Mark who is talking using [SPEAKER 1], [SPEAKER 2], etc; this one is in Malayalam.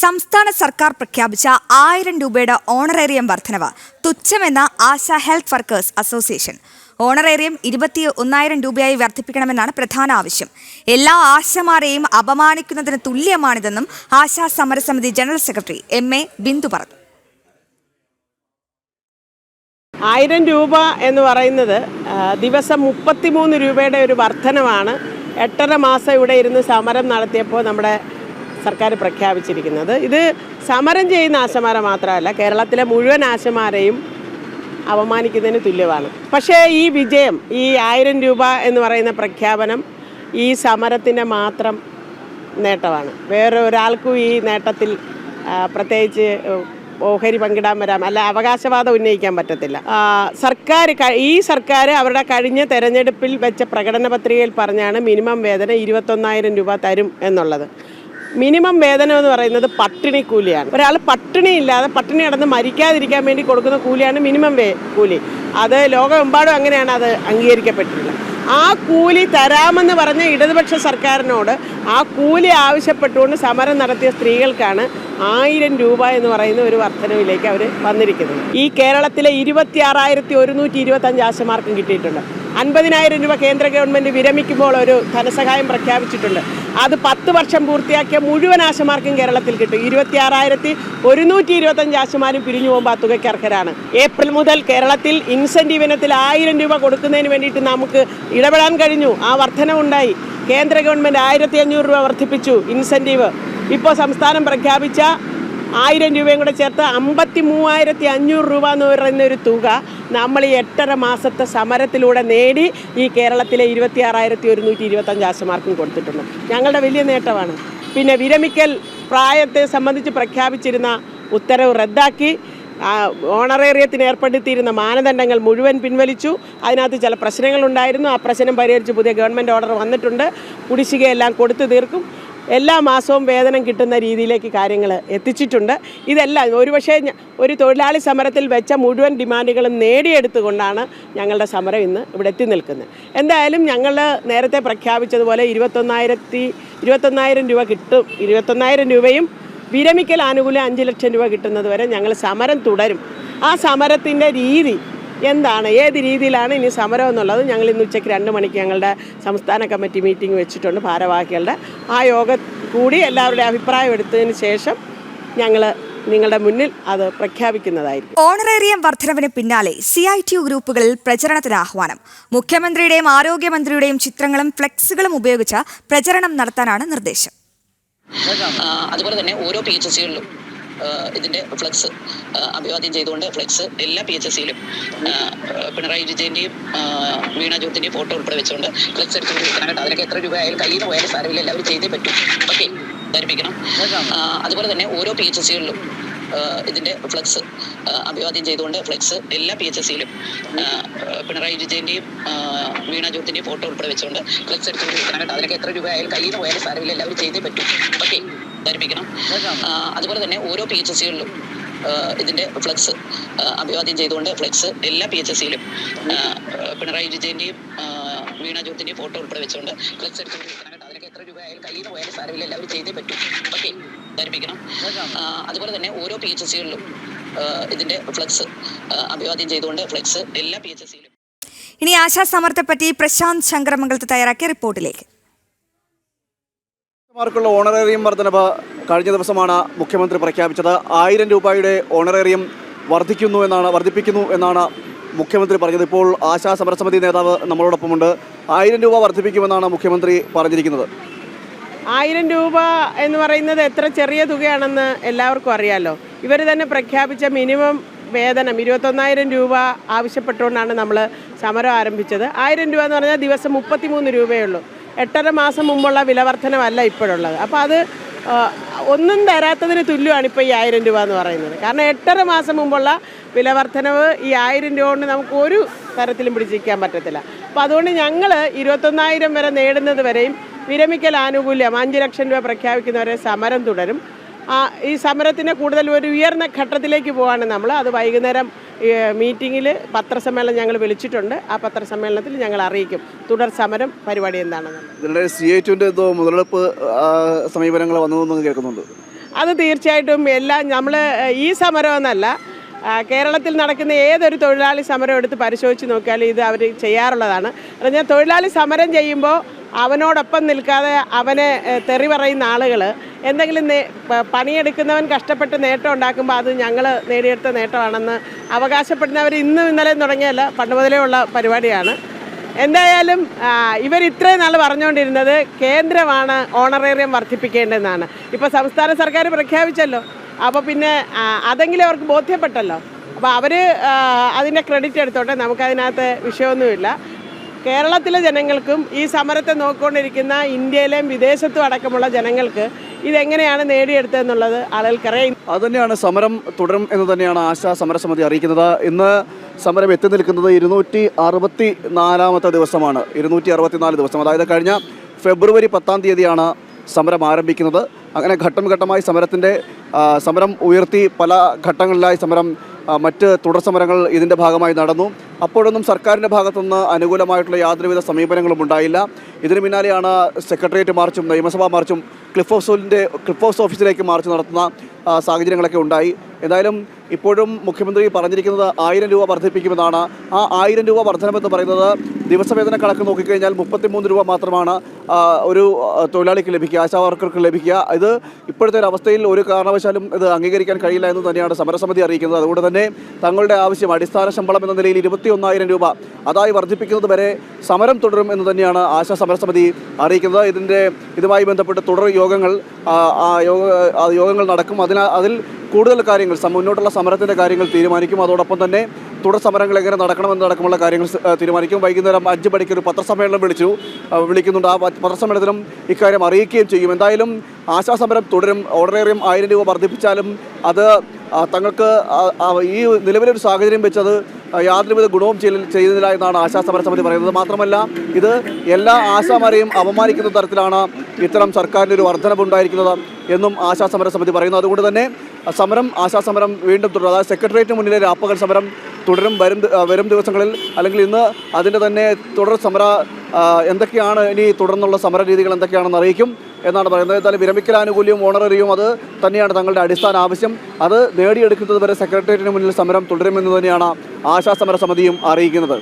[SPEAKER 1] സംസ്ഥാന സർക്കാർ പ്രഖ്യാപിച്ച 1000 രൂപയുടെ ഓണറേറിയം വർധനവ് തുച്ഛമെന്ന ASHA health workers association. Honorarium 21,000 രൂപയായി വർദ്ധിപ്പിക്കണമെന്നാണ് പ്രധാന ആവശ്യം. എല്ലാ ആശമാരെയും അപമാനിക്കുന്നതിന് തുല്യമാണിതെന്നും ആശാ സമരസമിതി ജനറൽ സെക്രട്ടറി MA ബിന്ദു പറഞ്ഞു.
[SPEAKER 2] 1000 രൂപ എന്ന് പറയുന്നത് ദിവസം 33 രൂപയുടെ ഒരു വർധനവാണ് 8.5 മാസം ഇവിടെ ഇരുന്ന് സമരം നടത്തിയപ്പോൾ നമ്മുടെ സർക്കാർ പ്രഖ്യാപിച്ചിരിക്കുന്നത്. ഇത് സമരം ചെയ്യുന്ന ആശമാരെ മാത്രമല്ല, കേരളത്തിലെ മുഴുവൻ ആശമാരെയും അപമാനിക്കുന്നതിന് തുല്യമാണ്. പക്ഷേ ഈ വിജയം, ഈ 1000 രൂപ എന്ന് പറയുന്ന പ്രഖ്യാപനം ഈ സമരത്തിൻ്റെ മാത്രം നേട്ടമാണ്. വേറെ ഒരാൾക്കും ഈ നേട്ടത്തിൽ പ്രത്യേകിച്ച് ഓഹരി പങ്കിടാൻ വരാം, അല്ല അവകാശവാദം ഉന്നയിക്കാൻ പറ്റത്തില്ല. ഈ സർക്കാർ അവരുടെ കഴിഞ്ഞ തെരഞ്ഞെടുപ്പിൽ വെച്ച പ്രകടന പത്രികയിൽ പറഞ്ഞാണ് മിനിമം വേതനം 21,000 രൂപ തരും എന്നുള്ളത്. മിനിമം വേതനം എന്ന് പറയുന്നത് പട്ടിണി കൂലിയാണ്. ഒരാൾ പട്ടിണി ഇല്ലാതെ പട്ടിണി കിടന്ന് മരിക്കാതിരിക്കാൻ വേണ്ടി കൊടുക്കുന്ന കൂലിയാണ് മിനിമം കൂലി. അത് ലോകമെമ്പാടും അങ്ങനെയാണ് അത് അംഗീകരിക്കപ്പെട്ടിട്ടുള്ളത്. ആ കൂലി തരാമെന്ന് പറഞ്ഞ ഇടതുപക്ഷ സർക്കാരിനോട് ആ കൂലി ആവശ്യപ്പെട്ടുകൊണ്ട് സമരം നടത്തിയ സ്ത്രീകൾക്കാണ് 1000 രൂപ എന്ന് പറയുന്ന ഒരു വർധനവിലേക്ക് അവർ വന്നിരിക്കുന്നത്. ഈ കേരളത്തിലെ 26,125 ആശമാർക്കും കിട്ടിയിട്ടുണ്ട്. 50,000 രൂപ കേന്ദ്ര ഗവൺമെൻറ് വിരമിക്കുമ്പോൾ ഒരു ധനസഹായം പ്രഖ്യാപിച്ചിട്ടുണ്ട്. അത് 10 വർഷം പൂർത്തിയാക്കിയ മുഴുവൻ ആശമാർക്കും കേരളത്തിൽ കിട്ടും. 26,125 ആശമാരും പിരിഞ്ഞു പോകുമ്പോൾ ആ തുകയ്ക്ക് അർഹരാണ്. ഏപ്രിൽ മുതൽ കേരളത്തിൽ ഇൻസെൻറ്റീവ് ഇനത്തിൽ 1000 രൂപ കൊടുക്കുന്നതിന് വേണ്ടിയിട്ട് നമുക്ക് ഇടപെടാൻ കഴിഞ്ഞു. ആ വർധനവുണ്ടായി. കേന്ദ്ര ഗവൺമെൻറ് 1,500 രൂപ വർദ്ധിപ്പിച്ചു ഇൻസെൻറ്റീവ്. ഇപ്പോൾ സംസ്ഥാനം പ്രഖ്യാപിച്ച 1000 രൂപയും കൂടെ ചേർത്ത് 53,500 രൂപ എന്ന് പറയുന്ന ഒരു തുക നമ്മൾ ഈ 8.5 മാസത്തെ സമരത്തിലൂടെ നേടി ഈ കേരളത്തിലെ 26,125 ആശമാർക്കും കൊടുത്തിട്ടുണ്ട്. ഞങ്ങളുടെ വലിയ നേട്ടമാണ്. പിന്നെ വിരമിക്കൽ പ്രായത്തെ സംബന്ധിച്ച് പ്രഖ്യാപിച്ചിരുന്ന ഉത്തരവ് റദ്ദാക്കി. ഓണറേറിയത്തിന് ഏർപ്പെടുത്തിയിരുന്ന മാനദണ്ഡങ്ങൾ മുഴുവൻ പിൻവലിച്ചു. അതിനകത്ത് ചില പ്രശ്നങ്ങളുണ്ടായിരുന്നു. ആ പ്രശ്നം പരിഹരിച്ച് പുതിയ ഗവൺമെൻറ് ഓർഡർ വന്നിട്ടുണ്ട്. കുടിശ്ശികയെല്ലാം കൊടുത്തു തീർക്കും. എല്ലാ മാസവും വേതനം കിട്ടുന്ന രീതിയിലേക്ക് കാര്യങ്ങൾ എത്തിച്ചിട്ടുണ്ട്. ഇതെല്ലാം ഒരുപക്ഷെ ഒരു തൊഴിലാളി സമരത്തിൽ വെച്ച മുഴുവൻ ഡിമാൻഡുകളും നേടിയെടുത്തുകൊണ്ടാണ് ഞങ്ങളുടെ സമരം ഇന്ന് ഇവിടെ എത്തി നിൽക്കുന്നത്. എന്തായാലും ഞങ്ങൾ നേരത്തെ പ്രഖ്യാപിച്ചതുപോലെ 21,000 രൂപ കിട്ടും. 21,000 രൂപയും വിരമിക്കൽ ആനുകൂല്യം 5 ലക്ഷം രൂപ കിട്ടുന്നത് വരെ ഞങ്ങൾ സമരം തുടരും. ആ സമരത്തിൻ്റെ രീതി എന്താണ്, ഏത് രീതിയിലാണ് ഇനി സമരം എന്നുള്ളത് ഞങ്ങൾ ഇന്ന് ഉച്ചയ്ക്ക് 2 മണിക്ക് ഞങ്ങളുടെ സംസ്ഥാന കമ്മിറ്റി മീറ്റിംഗ് വെച്ചിട്ടുണ്ട്. ഭാരവാഹികളുടെ ആ യോഗം കൂടി എല്ലാവരുടെയും അഭിപ്രായം എടുത്തതിന് ശേഷം ഞങ്ങൾ നിങ്ങളുടെ മുന്നിൽ അത് പ്രഖ്യാപിക്കുന്നതായിരിക്കും.
[SPEAKER 1] ഓണറേറിയം വർധനവിന് പിന്നാലെ CITU ഗ്രൂപ്പുകളിൽ പ്രചരണത്തിന് ആഹ്വാനം. മുഖ്യമന്ത്രിയുടെയും ആരോഗ്യമന്ത്രിയുടെയും ചിത്രങ്ങളും ഫ്ലെക്സുകളും ഉപയോഗിച്ച് പ്രചരണം നടത്താനാണ് നിർദ്ദേശം.
[SPEAKER 3] അതുപോലെ തന്നെ ഓരോ PHSകളിലും ഇതിൻ്റെ ഫ്ലെക്സ് അഭിവാദ്യം ചെയ്തുകൊണ്ട് ഫ്ലെക്സ് എല്ലാ PHSയിലും പിണറായി വിജയൻ്റെയും വീണ ജോർജിൻ്റെയും ഫോട്ടോ ഉൾപ്പെടെ വെച്ചുകൊണ്ട് ഫ്ലെക്സ് എടുത്തുകൊണ്ട് വെക്കാനായിട്ട് അതിനൊക്കെ എത്ര രൂപ ആയാലും കയ്യിൽ നിന്ന് പോയാലും സാരമില്ല, എല്ലാവരും ചെയ്തേ പറ്റും. ഓക്കെ, ധരിപ്പിക്കണം. അതുപോലെ തന്നെ ഓരോ PHSകളിലും ഇതിൻ്റെ ഫ്ലെക്സ് അഭിവാദ്യം ചെയ്തുകൊണ്ട് ഫ്ലെക്സ് എല്ലാ PHSയിലും പിണറായി വിജയൻ്റെയും വീണ ജോർജിൻ്റെയും ഫോട്ടോ ഉൾപ്പെടെ വെച്ചുകൊണ്ട് ഫ്ലെക്സ് എടുത്തുകൊണ്ട് വെക്കാനായിട്ട് അതിനൊക്കെ എത്ര രൂപ ആയാലും കയ്യിൽ നിന്ന് പോയാലും സാരമില്ല, എല്ലാവരും ചെയ്തേ പറ്റും. ഓക്കെ, ധരിപ്പിക്കണം. അതുപോലെ തന്നെ ഓരോ PHSകളിലും ഇതിൻ്റെ ഫ്ലെക്സ് അഭിവാദ്യം ചെയ്തുകൊണ്ട് ഫ്ലെക്സ് എല്ലാ PHSയിലും പിണറായി വിജയൻ്റെയും വീണ ജോർജിൻ്റെയും ഫോട്ടോ ഉൾപ്പെടെ വെച്ചുകൊണ്ട് ഫ്ലെക്സ് എടുത്തുകൊണ്ട് വെക്കാനായിട്ട് അതിനൊക്കെ എത്ര രൂപ ആയാലും കയ്യിൽ നിന്ന് പോയാലും സാരമില്ല, എല്ലാവരും ചെയ്തേ പറ്റും. ഓക്കെ, ധരിപ്പിക്കണം. അതുപോലെ തന്നെ ഓരോ PHSകളിലും ഇതിൻ്റെ ഫ്ലെക്സ് അഭിവാദ്യം ചെയ്തുകൊണ്ട് ഫ്ലെക്സ് എല്ലാ PHSയിലും.
[SPEAKER 1] ഇനി ആശാ സമരത്തെപ്പറ്റി പ്രശാന്ത് ശങ്കരമംഗലത്ത് തയ്യാറാക്കിയ റിപ്പോർട്ടിലേക്ക്.
[SPEAKER 4] മാർക്കുള്ള ഓണറേറിയം വർധനവ് കഴിഞ്ഞ ദിവസമാണ് മുഖ്യമന്ത്രി പ്രഖ്യാപിച്ചത്. 1000 രൂപയുടെ ഓണറേറിയം വർദ്ധിപ്പിക്കുന്നു എന്നാണ് മുഖ്യമന്ത്രി പറഞ്ഞത്. ഇപ്പോൾ ആശാ സമരസമിതി നേതാവ് നമ്മളോടൊപ്പമുണ്ട്. 1000 രൂപ വർദ്ധിപ്പിക്കുമെന്നാണ് മുഖ്യമന്ത്രി പറഞ്ഞിരിക്കുന്നത്.
[SPEAKER 2] 1000 രൂപ എന്ന് പറയുന്നത് എത്ര ചെറിയ തുകയാണെന്ന് എല്ലാവർക്കും അറിയാമല്ലോ. ഇവർ തന്നെ പ്രഖ്യാപിച്ച മിനിമം വേതനം 21,000 രൂപ ആവശ്യപ്പെട്ടുകൊണ്ടാണ് നമ്മൾ സമരം ആരംഭിച്ചത്. 1000 രൂപ എന്ന് പറഞ്ഞാൽ ദിവസം 33 രൂപയേ ഉള്ളൂ. 8.5 മാസം മുമ്പുള്ള വിലവർധനമല്ല ഇപ്പോഴുള്ളത്. അപ്പോൾ അത് ഒന്നും തരാത്തതിന് തുല്യമാണ് ഇപ്പോൾ ഈ 1000 രൂപ എന്ന് പറയുന്നത്. കാരണം 8.5 മാസം മുമ്പുള്ള വിലവർധനവ് ഈ 1000 രൂപ കൊണ്ട് നമുക്ക് ഒരു തരത്തിലും പിടിച്ചിരിക്കാൻ പറ്റത്തില്ല. അപ്പോൾ അതുകൊണ്ട് ഞങ്ങൾ 21,000 വരെ നേടുന്നത് വരെയും വിരമിക്കൽ ആനുകൂല്യം 5 ലക്ഷം രൂപ പ്രഖ്യാപിക്കുന്നവരെ സമരം തുടരും. ഈ സമരത്തിന് കൂടുതൽ ഒരു ഉയർന്ന ഘട്ടത്തിലേക്ക് പോവാണ് നമ്മൾ. അത് വൈകുന്നേരം മീറ്റിങ്ങിൽ പത്രസമ്മേളനം ഞങ്ങൾ വിളിച്ചിട്ടുണ്ട്. ആ പത്രസമ്മേളനത്തിൽ ഞങ്ങൾ അറിയിക്കും തുടർ സമരം പരിപാടി എന്താണെന്ന്.
[SPEAKER 4] ഇതിനിടെ CITUവിൻ്റെ മുതലെടുപ്പ് സമീപനങ്ങൾ വന്നതെന്ന് കേൾക്കുന്നുണ്ട്.
[SPEAKER 2] അത് തീർച്ചയായിട്ടും എല്ലാം നമ്മൾ ഈ സമരമെന്നല്ല, കേരളത്തിൽ നടക്കുന്ന ഏതൊരു തൊഴിലാളി സമരം എടുത്ത് പരിശോധിച്ച് നോക്കിയാൽ ഇത് അവർ ചെയ്യാറുള്ളതാണ്. പറഞ്ഞാൽ തൊഴിലാളി സമരം ചെയ്യുമ്പോൾ അവനോടൊപ്പം നിൽക്കാതെ അവനെ തെറി പറയുന്ന ആളുകൾ എന്തെങ്കിലും പണിയെടുക്കുന്നവൻ കഷ്ടപ്പെട്ട് നേട്ടം ഉണ്ടാക്കുമ്പോൾ അത് ഞങ്ങൾ നേടിയെടുത്ത നേട്ടമാണെന്ന് അവകാശപ്പെടുന്നവർ ഇന്നും ഇന്നലെയും തുടങ്ങിയല്ല, പണ്ട് മുതലേ ഉള്ള പരിപാടിയാണ്. എന്തായാലും ഇവർ ഇത്രയും നാൾ പറഞ്ഞുകൊണ്ടിരുന്നത് കേന്ദ്രമാണ് ഓണറേറിയം വർദ്ധിപ്പിക്കേണ്ടതെന്നാണ്. ഇപ്പോൾ സംസ്ഥാന സർക്കാർ പ്രഖ്യാപിച്ചല്ലോ, അപ്പോൾ പിന്നെ അതെങ്കിലും അവർക്ക് ബോധ്യപ്പെട്ടല്ലോ. അപ്പോൾ അവർ അതിൻ്റെ ക്രെഡിറ്റ് എടുത്തോട്ടെ, നമുക്കതിനകത്ത് വിഷയമൊന്നുമില്ല. കേരളത്തിലെ ജനങ്ങൾക്കും ഈ സമരത്തെ നോക്കിക്കൊണ്ടിരിക്കുന്ന ഇന്ത്യയിലെയും വിദേശത്തും അടക്കമുള്ള ജനങ്ങൾക്ക് ഇതെങ്ങനെയാണ് നേടിയെടുത്തതെന്നുള്ളത് ആളുകൾക്കറിയാം.
[SPEAKER 4] അതുതന്നെയാണ് സമരം തുടരും എന്ന് തന്നെയാണ് ആശാ സമരസമിതി അറിയിക്കുന്നത്. ഇന്ന് സമരം എത്തി നിൽക്കുന്നത് 264-ാമത്തെ ദിവസമാണ്. 264 ദിവസം, അതായത് കഴിഞ്ഞ ഫെബ്രുവരി 10-ാം തീയതിയാണ് സമരം ആരംഭിക്കുന്നത്. അങ്ങനെ ഘട്ടം ഘട്ടമായി സമരം ഉയർത്തി പല ഘട്ടങ്ങളിലായി മറ്റ് തുടർ സമരങ്ങൾ ഇതിൻ്റെ ഭാഗമായി നടന്നു. അപ്പോഴൊന്നും സർക്കാരിൻ്റെ ഭാഗത്തുനിന്ന് അനുകൂലമായിട്ടുള്ള യാതൊരുവിധ സമീപനങ്ങളും ഉണ്ടായില്ല. ഇതിന് പിന്നാലെയാണ് സെക്രട്ടേറിയറ്റ് മാർച്ചും നിയമസഭാ മാർച്ചും ക്ലിഫ് ഹൗസ് ഓഫീസിലേക്ക് മാർച്ച് നടത്തുന്ന സാഹചര്യങ്ങളൊക്കെ ഉണ്ടായി. എന്തായാലും ഇപ്പോഴും മുഖ്യമന്ത്രി പറഞ്ഞിരിക്കുന്നത് 1000 രൂപ വർദ്ധിപ്പിക്കുമെന്നാണ്. ആ 1000 രൂപ വർധനമെന്ന് പറയുന്നത് ദിവസവേതന കണക്ക് നോക്കിക്കഴിഞ്ഞാൽ 33 രൂപ മാത്രമാണ് ഒരു തൊഴിലാളിക്ക് ലഭിക്കുക, ആശാ വർക്കർക്ക് ലഭിക്കുക. ഇത് ഇപ്പോഴത്തെ ഒരു അവസ്ഥയിൽ ഒരു കാരണവശാലും ഇത് അംഗീകരിക്കാൻ കഴിയില്ല എന്ന് തന്നെയാണ് സമരസമിതി അറിയിക്കുന്നത്. അതുകൊണ്ട് തന്നെ തങ്ങളുടെ ആവശ്യം അടിസ്ഥാന ശമ്പളം എന്ന നിലയിൽ 21,000 രൂപ അതായി വർദ്ധിപ്പിക്കുന്നത് വരെ സമരം തുടരും എന്ന് തന്നെയാണ് ആശാ സമരസമിതി അറിയിക്കുന്നത്. ഇതുമായി ബന്ധപ്പെട്ട് തുടർ യോഗങ്ങൾ നടക്കും. അതിൽ കൂടുതൽ കാര്യങ്ങൾ മുന്നോട്ടുള്ള സമരത്തിൻ്റെ കാര്യങ്ങൾ തീരുമാനിക്കും. അതോടൊപ്പം തന്നെ തുടർ സമരങ്ങൾ എങ്ങനെ നടക്കണമെന്നടക്കമുള്ള കാര്യങ്ങൾ തീരുമാനിക്കും. വൈകുന്നേരം 5 മണിക്ക് ഒരു പത്രസമ്മേളനം വിളിക്കുന്നുണ്ട്. ആ പത്രസമ്മേളനത്തിലും ഇക്കാര്യം അറിയിക്കുകയും ചെയ്യും. എന്തായാലും ആശാ സമരം തുടരും. ഓണറേറിയം 1000 രൂപ വർദ്ധിപ്പിച്ചാലും അത് തങ്ങൾക്ക് ഈ നിലവിലൊരു സാഹചര്യം വെച്ചത് യാതൊരുവിധ ഗുണവും ചെയ്യുന്നില്ല എന്നാണ് ആശാ സമരസമിതി പറയുന്നത്. മാത്രമല്ല ഇത് എല്ലാ ആശാമാരെയും അപമാനിക്കുന്ന തരത്തിലാണ് ഇത്തരം സർക്കാരിൻ്റെ ഒരു വർധനവുണ്ടായിരിക്കുന്നത് എന്നും ആശാ സമരസമിതി പറയുന്നു. അതുകൊണ്ട് തന്നെ ആശാ സമരം വീണ്ടും തുടരും. അതായത് സെക്രട്ടേറിയറ്റിന് മുന്നിലെ രാപ്പകൽ സമരം തുടരും. വരും ദിവസങ്ങളിൽ അല്ലെങ്കിൽ ഇന്ന് അതിൻ്റെ തന്നെ തുടർ എന്തൊക്കെയാണ് ഇനി തുടർന്നുള്ള സമര രീതികൾ എന്തൊക്കെയാണെന്ന് അറിയിക്കും എന്നാണ് പറയുന്നത്. എന്തായാലും വിരമിക്കൽ ആനുകൂല്യവും ഓണറേറിയവും അത് തന്നെയാണ് തങ്ങളുടെ അടിസ്ഥാന ആവശ്യം. അത് നേടിയെടുക്കുന്നത് വരെ സെക്രട്ടേറിയറ്റിന് മുന്നിൽ സമരം തുടരുമെന്ന് തന്നെയാണ് ആശാ സമരസമിതിയും അറിയിക്കുന്നത്.